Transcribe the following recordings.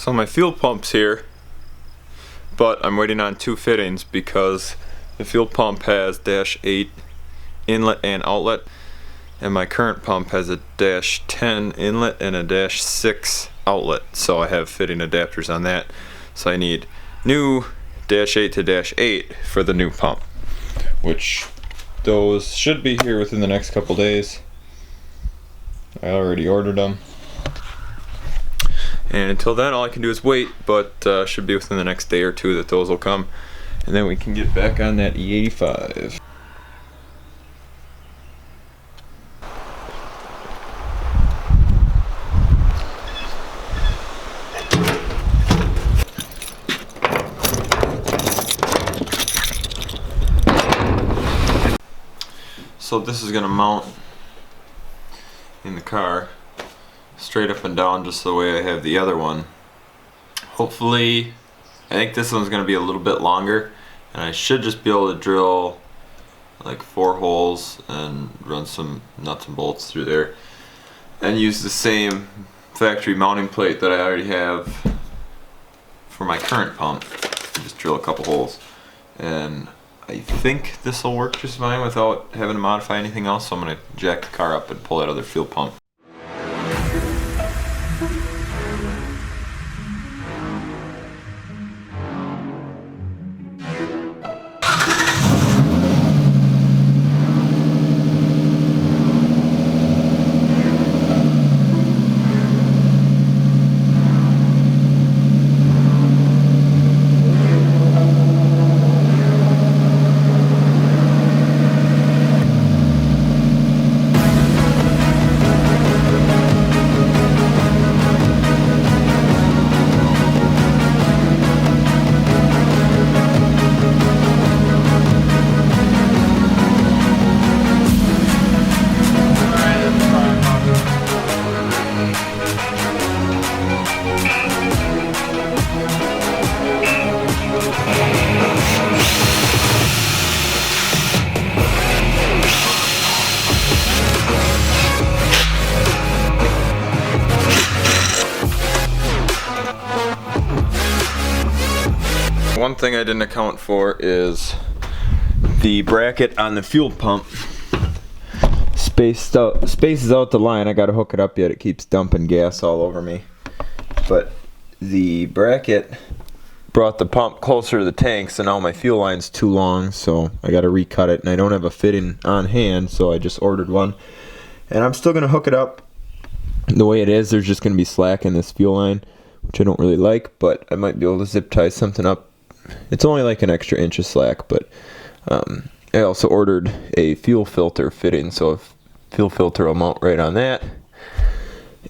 So my fuel pump's here, but I'm waiting on two fittings because the fuel pump has -8 inlet and outlet, and my current pump has a -10 inlet and a -6 outlet. So I have fitting adapters on that. So I need new -8 to -8 for the new pump, which those should be here within the next couple days. I already ordered them. And until then, all I can do is wait, but should be within the next day or two that those will come. And then we can get back on that E85. So this is gonna mount in the car straight up and down, just the way I have the other one. Hopefully, I think this one's gonna be a little bit longer, and I should just be able to drill like 4 holes and run some nuts and bolts through there and use the same factory mounting plate that I already have for my current pump. Just drill a couple holes, and I think this will work just fine without having to modify anything else. So I'm gonna jack the car up and pull that other fuel pump. One thing I didn't account for is the bracket on the fuel pump spaces out the line. I gotta hook it up yet, it keeps dumping gas all over me. But the bracket brought the pump closer to the tank, so now my fuel line's too long, so I gotta recut it, and I don't have a fitting on hand, so I just ordered one. And I'm still gonna hook it up the way it is. There's just gonna be slack in this fuel line, which I don't really like, but I might be able to zip tie something up. It's only like an extra inch of slack, but I also ordered a fuel filter fitting, so a fuel filter will mount right on that,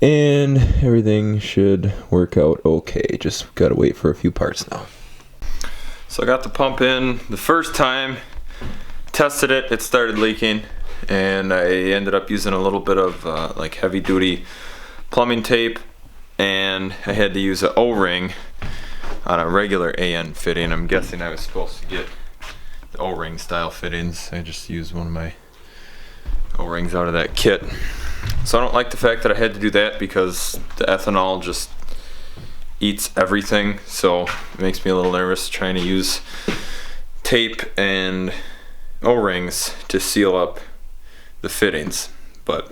and everything should work out okay. Just gotta wait for a few parts now. So I got the pump in the first time, tested it, it started leaking, and I ended up using a little bit of like heavy duty plumbing tape, and I had to use an O-ring on a regular AN fitting. I'm guessing I was supposed to get the O-ring style fittings. I just used one of my O-rings out of that kit. So I don't like the fact that I had to do that because the ethanol just eats everything. So it makes me a little nervous trying to use tape and O-rings to seal up the fittings. But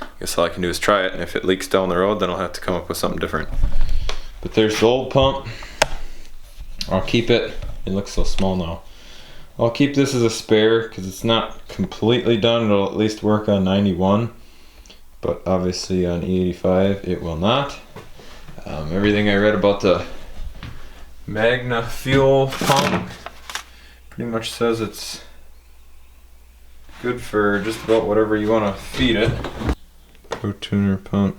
I guess all I can do is try it, and if it leaks down the road, then I'll have to come up with something different. But there's the old pump. I'll keep it. It looks so small now. I'll keep this as a spare because it's not completely done. It'll at least work on 91, but obviously on E85 it will not. Everything I read about the Magnifico pump pretty much says it's good for just about whatever you want to feed it. Pro tuner pump.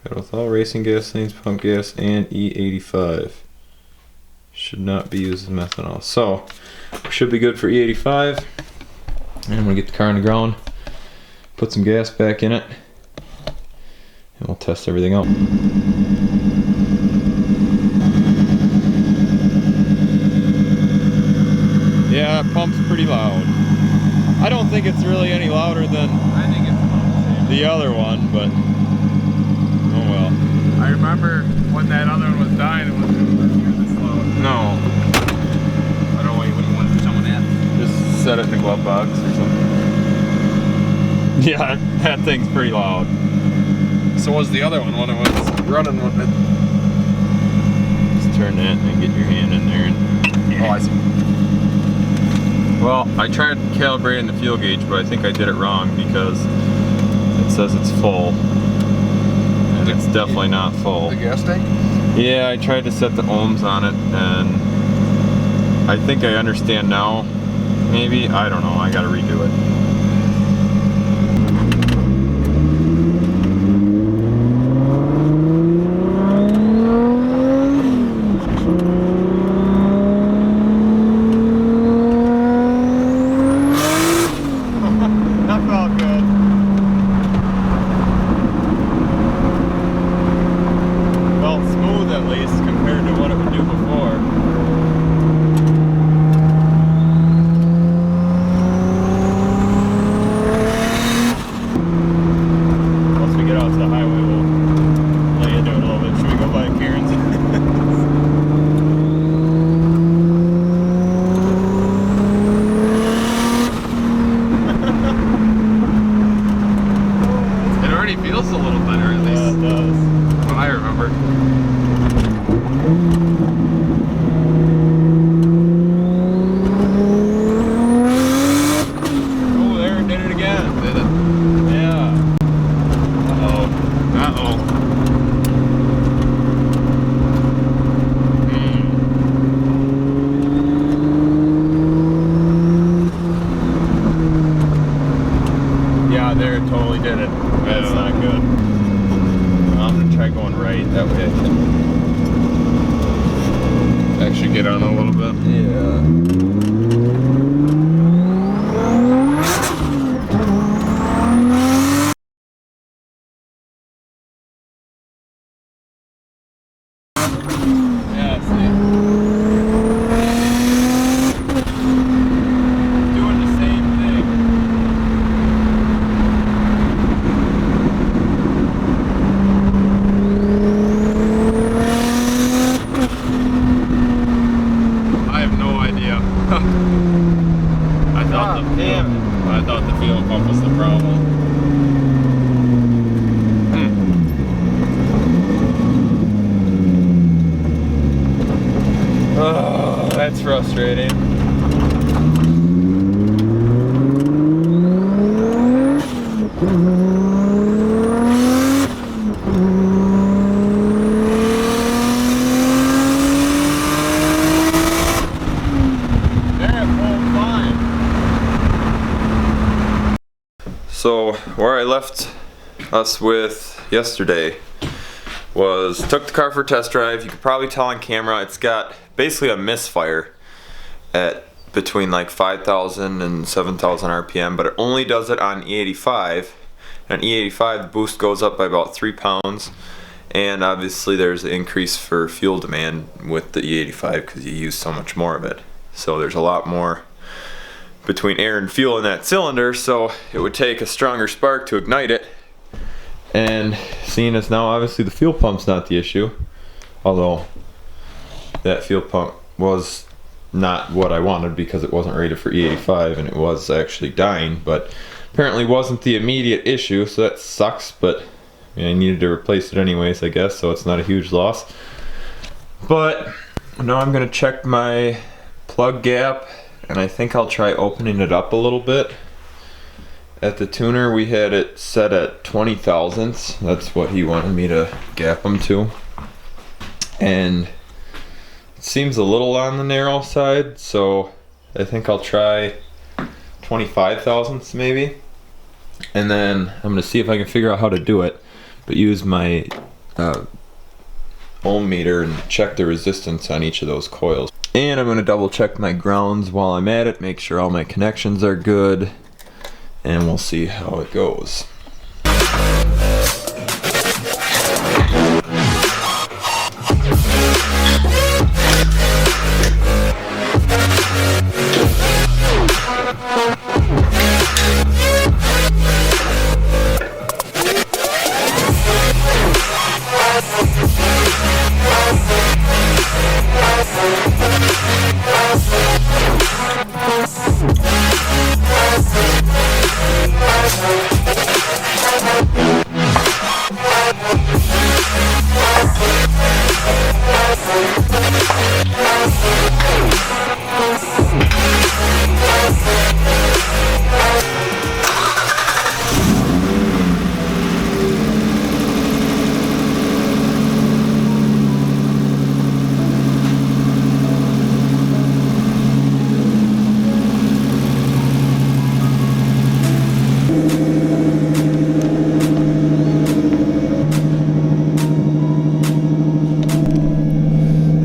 Got with all racing gasolines, pump gas, and E85. Should not be used as methanol. So, we should be good for E85. And I'm going to get the car on the ground, put some gas back in it, and we'll test everything out. Yeah, that pump's pretty loud. I don't think it's really any louder than I think it's the other one, but oh well. I remember when when that other one was dying, it wasn't this slow. No. I don't know why you wouldn't want to do something with that. Just set it in the glove box or something. Yeah, that thing's pretty loud. So was the other one when it was running with it. Just turn that and then get your hand in there. And, yeah. Oh, I see. Well, I tried calibrating the fuel gauge, but I think I did it wrong because it says it's full. And it's definitely not full. The gas tank? Yeah, I tried to set the ohms on it, and I think I understand now. Maybe, I don't know, I gotta redo it. That felt good. Felt smooth at least compared to what it would do before. Once we get out to the highway, we'll lay into it a little bit. Should we go by Karen's? It already feels a little better at least. Yeah, it does. What I remember. Oh, there it did it again. Did it? Yeah. Uh-oh. Uh-oh. Yeah, there it totally did it. That's Yeah. not good. I'm gonna try going right. That way I can. Actually get on a little bit. Yeah. Yeah, see. Doing the same thing. I have no idea. I thought the fuel pump was the problem. Oh, that's frustrating. So where I left us with yesterday was took the car for a test drive. You could probably tell on camera it's got basically a misfire at between like 5,000 and 7,000 RPM, but it only does it on E85. And on E85 the boost goes up by about 3 pounds, and obviously there's an increase for fuel demand with the E85 because you use so much more of it. So there's a lot more between air and fuel in that cylinder, so it would take a stronger spark to ignite it. And seeing as now obviously the fuel pump's not the issue, although that fuel pump was not what I wanted because it wasn't rated for E85 and it was actually dying, but apparently wasn't the immediate issue, so that sucks. But I needed to replace it anyways, I guess, so it's not a huge loss. But now I'm gonna check my plug gap, and I think I'll try opening it up a little bit. At the tuner we had it set at 20 thousandths. That's what he wanted me to gap them to. And it seems a little on the narrow side, so I think I'll try 25 thousandths maybe. And then I'm gonna see if I can figure out how to do it, but use my ohm meter and check the resistance on each of those coils. And I'm gonna double check my grounds while I'm at it, make sure all my connections are good, and we'll see how it goes.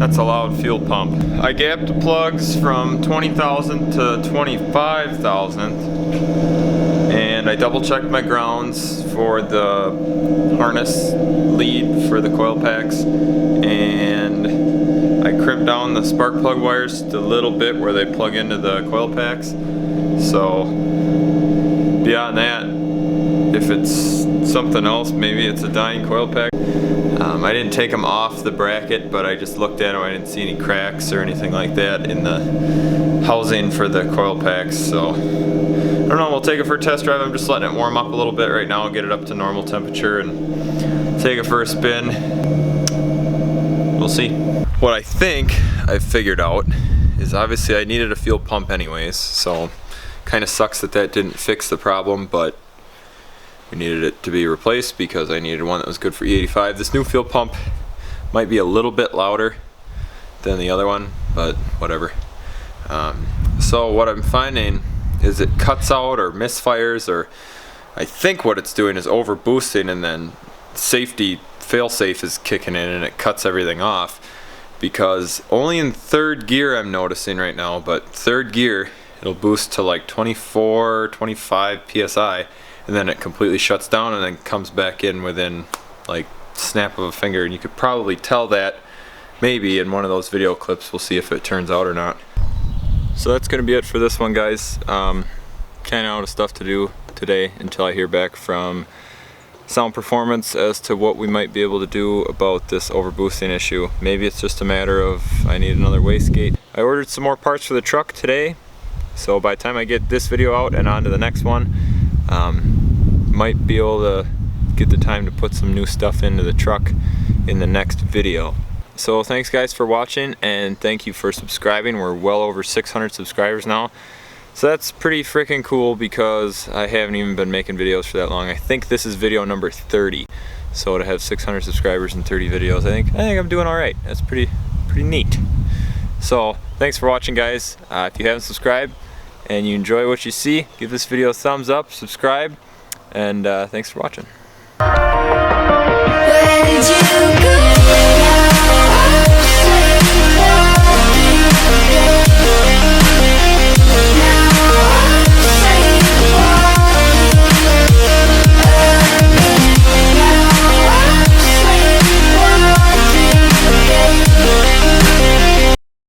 That's a loud fuel pump. I gapped the plugs from 20,000 to 25,000, and I double checked my grounds for the harness lead for the coil packs, and I crimped down the spark plug wires just a little bit where they plug into the coil packs. So beyond that, if it's something else, maybe it's a dying coil pack. I didn't take them off the bracket, but I just looked at them. I didn't see any cracks or anything like that in the housing for the coil packs. So I don't know, we'll take it for a test drive. I'm just letting it warm up a little bit right now, get it up to normal temperature, and take it for a spin. We'll see. What I think I've figured out is obviously I needed a fuel pump anyways, so kind of sucks that that didn't fix the problem, but we needed it to be replaced because I needed one that was good for E85. This new fuel pump might be a little bit louder than the other one, but whatever. So what I'm finding is it cuts out or misfires, or I think what it's doing is over boosting, and then safety failsafe is kicking in and it cuts everything off, because only in third gear I'm noticing right now, but third gear it'll boost to like 24, 25 psi, and then it completely shuts down and then comes back in within like snap of a finger. And you could probably tell that maybe in one of those video clips. We'll see if it turns out or not. So that's gonna be it for this one, guys. Kinda out of stuff to do today until I hear back from Sound Performance as to what we might be able to do about this overboosting issue. Maybe it's just a matter of I need another wastegate. I ordered some more parts for the truck today, so by the time I get this video out and on to the next one, might be able to get the time to put some new stuff into the truck in the next video. So thanks guys for watching, and thank you for subscribing. We're well over 600 subscribers now. So that's pretty freaking cool because I haven't even been making videos for that long. I think this is video number 30. So to have 600 subscribers and 30 videos, I think I'm doing all right. That's pretty neat. So thanks for watching, guys. If you haven't subscribed and you enjoy what you see, give this video a thumbs up, subscribe, and thanks for watching. Where did you go?